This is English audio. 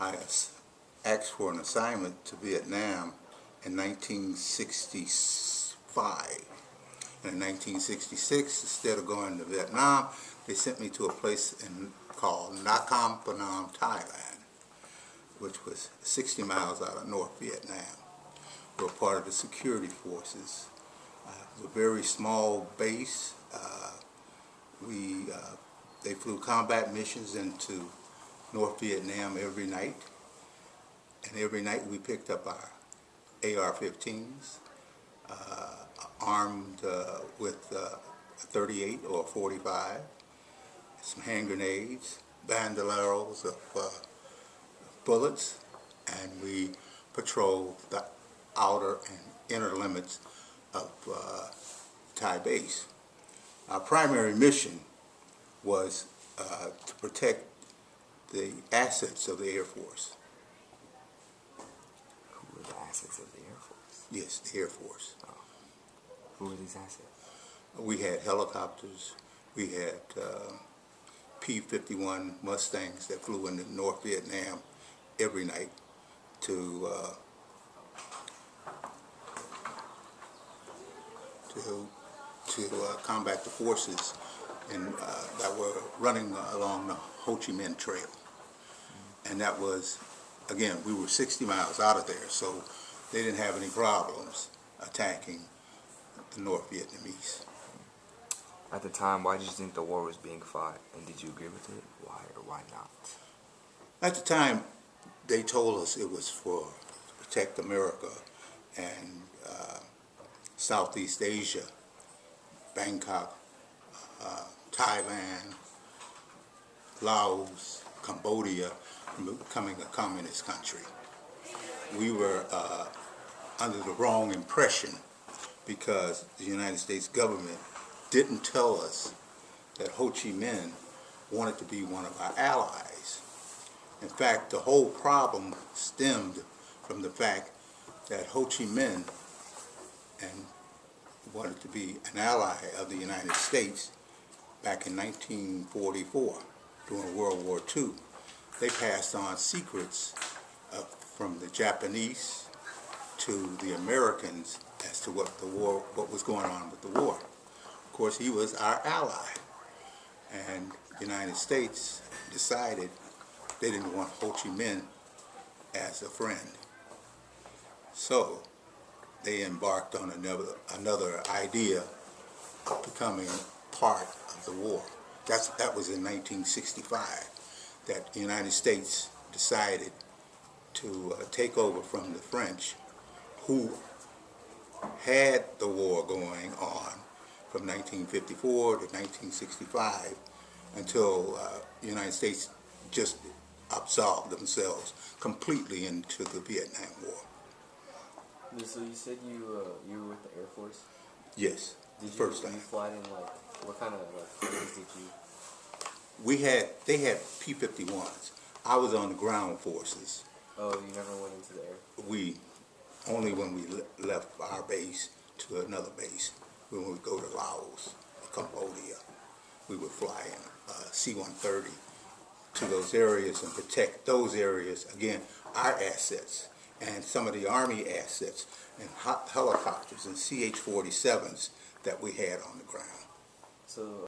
I asked for an assignment to Vietnam in 1965. And in 1966, instead of going to Vietnam, they sent me to a place called Nakhon Phanom, Thailand, which was 60 miles out of North Vietnam. We were part of the security forces. It was a very small base. They flew combat missions into North Vietnam every night. And every night we picked up our AR-15s, armed with a 38 or 45, some hand grenades, bandoleros of bullets, and we patrolled the outer and inner limits of Thai base. Our primary mission was to protect the assets of the Air Force. Who were the assets of the Air Force? Yes, the Air Force. Oh. Who were these assets? We had helicopters. We had P-51 Mustangs that flew into North Vietnam every night to combat the forces that were running along the Ho Chi Minh Trail. And that was, again, we were 60 miles out of there, so they didn't have any problems attacking the North Vietnamese. At the time, why did you think the war was being fought, and did you agree with it? Why or why not? At the time, they told us it was to protect America and Southeast Asia, Bangkok, Thailand, Laos, Cambodia, from becoming a communist country. We were under the wrong impression because the United States government didn't tell us that Ho Chi Minh wanted to be one of our allies. In fact, the whole problem stemmed from the fact that Ho Chi Minh wanted to be an ally of the United States back in 1944 during World War II. They passed on secrets from the Japanese to the Americans as to what was going on with the war. Of course, he was our ally, and the United States decided they didn't want Ho Chi Minh as a friend. So they embarked on another idea of becoming part of the war. That was in 1965 that the United States decided to take over from the French, who had the war going on from 1954 to 1965 until the United States just absolved themselves completely into the Vietnam War. So you said you were with the Air Force? Yes, Did first time. you fly in what kind of planes did you? They had P-51s. I was on the ground forces. Oh, you never went into the air? Only when we left our base to another base. When we would go to Laos, Cambodia, we would fly in C-130 to those areas and protect those areas, again, our assets and some of the Army assets and helicopters and CH-47s that we had on the ground. So